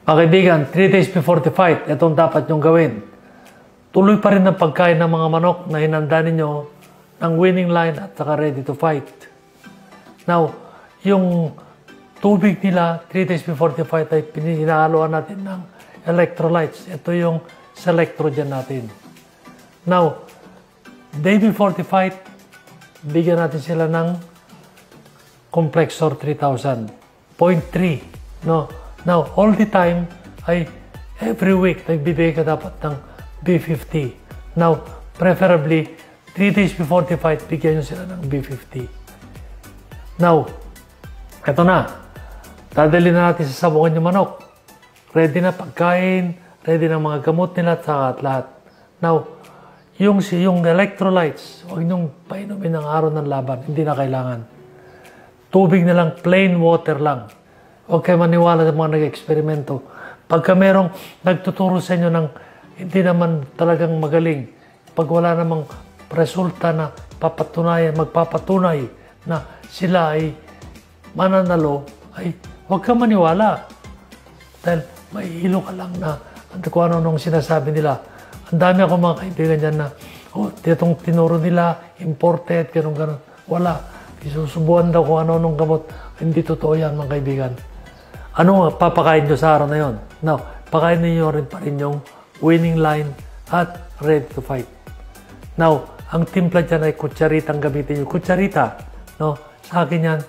Mga kaibigan, 3 days before the fight, itong dapat nyong gawin. Tuloy pa rin ang pagkain ng mga manok na hinanda ninyo ng winning line at saka ready to fight. Now, yung tubig nila, 3 days before the fight, ay hinahaluan natin ng electrolytes. Ito yung Selectrogen natin. Now, day before the fight, bigyan natin sila ng Complexor 3000. 0.3. No? Now, all the time, ay every week, nagbibigay ka dapat ng B50. Now, preferably, 3 days before the fight, bigyan nyo sila ng B50. Now, eto na. Dadali na natin sa sabungan yung manok. Ready na pagkain, ready na mga gamot nila at lahat. Now, yung electrolytes, huwag nyong painumin ng araw ng laban. Hindi na kailangan. Tubig na lang, plain water lang. Huwag kayo maniwala sa mga nag-eksperimento. Pagka merong nagtuturo sa inyo ng hindi naman talagang magaling, pag wala namang resulta na magpapatunay na sila ay mananalo, ay huwag ka maniwala. Dahil may hilo ka lang na kung ano nung sinasabi nila. Ang dami ako mga kaibigan dyan na, itong tinuro nila, imported, ganun. Wala. Isusubuan daw kung ano nung gamot. Hindi totoo yan mga kaibigan. Ano papakain nyo sa araw na yon? Now, pakain niyo rin pa rin yung winning line at ready to fight. Now, ang timpla dyan ay kutsaritang gamitin nyo. Kutsarita, no? Sa akin yan,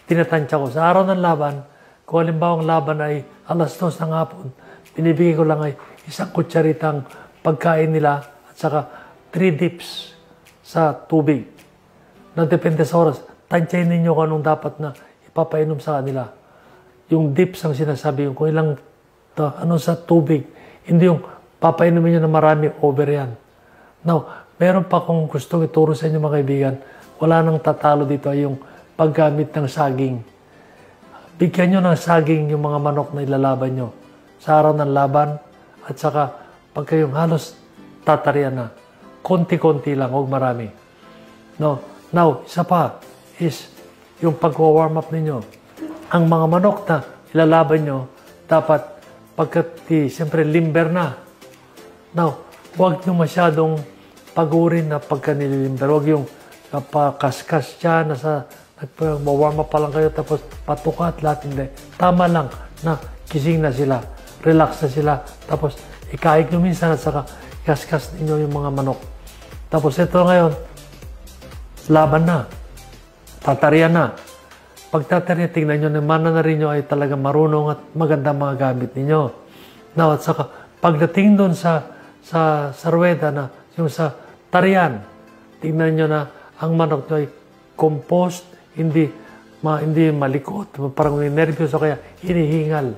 tinatansya ko. Sa araw ng laban, kung halimbawa ang laban ay alas 2 ng hapon, binibigay ko lang ay isang kutsaritang pagkain nila at saka 3 dips sa tubig. Na depende sa oras. Tansyahin ninyo kung anong dapat na ipapainom sa kanila. Yung dips ang sinasabi kung ilang sa tubig. Hindi yung papainumin nyo na marami over yan. Now, meron pa kung gustong ituro sa inyo mga kaibigan, wala nang tatalo dito ay yung paggamit ng saging. Bigyan nyo ng saging yung mga manok na ilalaban nyo sa araw ng laban at saka pag kayong halos tatarian na, konti-konti lang, huwag marami. No? Now, isa pa is yung pag-warm up ninyo. Ang mga manok na ilalaban nyo, dapat siyempre limber na. Now, huwag nyo masyadong pagurin na pagka nililimber. Huwag yung napakaskas siya, nag-warm up pa lang kayo, tapos patukat lahat, hindi. Tama lang na gising na sila, relax na sila, tapos ikaig nyo minsan at saka kaskas ninyo yung mga manok. Tapos ito ngayon, laban na, tatarian na. Pag tatarian, tingnan nyo na mananarin nyo ay talaga marunong at maganda mga gamit ninyo. Now, at saka pagdating doon sa ruweda na, yung sa tarian, tingnan nyo na ang manok nyo ay composed, hindi malikot, parang nervous o kaya hinihingal.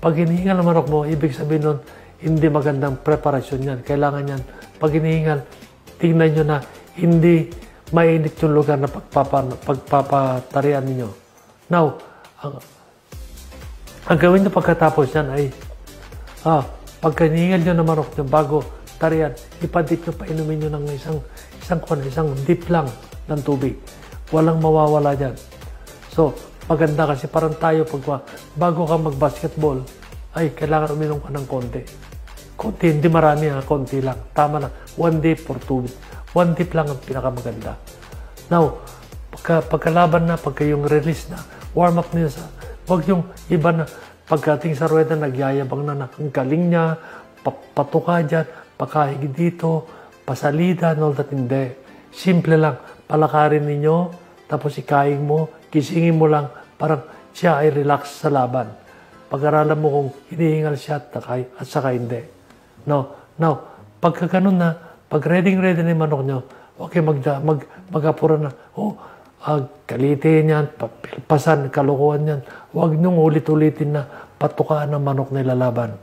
Pag hinihingal ang manok mo, ibig sabihin nun, hindi magandang preparasyon yan. Kailangan yan. Pag hinihingal, tingnan nyo na hindi mainit yung lugar na pagpapatarian ninyo. Now, ang gawin nyo pagkatapos yan ay pagka hinihingal nyo na manok nyo bago tarian, ipadip nyo, painumin nyo ng isang dip lang ng tubig. Walang mawawala dyan. So, maganda kasi parang tayo bago ka mag-basketball, ay kailangan uminom ka ng konti. Konti, hindi marami konti lang. Tama na. 1 dip or 2 dip. 1 dip lang ang pinakamaganda. Now, pagkalaban na, pagka yung release na, warm up niya huwag yung iba na pagdating sa ruweda, nagyayabang na ang galing niya, patuka dyan, pakahig dito, pasalida, all that, hindi. Simple lang, palakarin ninyo, tapos ikain mo, gisingin mo lang, parang siya ay relax sa laban. Pag-aralan mo kung hinihingal siya at saka hindi. No? Now, pagka ganun na, pag ready na yung manok nyo, okay, mag-apura na, kalitin yan, pilpasan, kalukuhan yan. Huwag nyong ulit-ulitin na patukaan ng manok na ilalaban.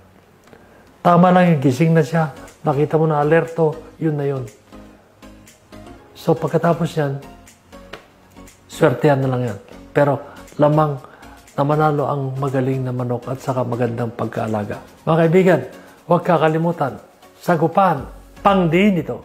Tama lang yung gising na siya, nakita mo na alerto, yun na yun. So, pagkatapos yan, swertehan na lang yan. Pero, lamang na manalo ang magaling na manok at saka magandang pagkaalaga. Mga kaibigan, huwag kakalimutan, sagupan, pangdiin ito.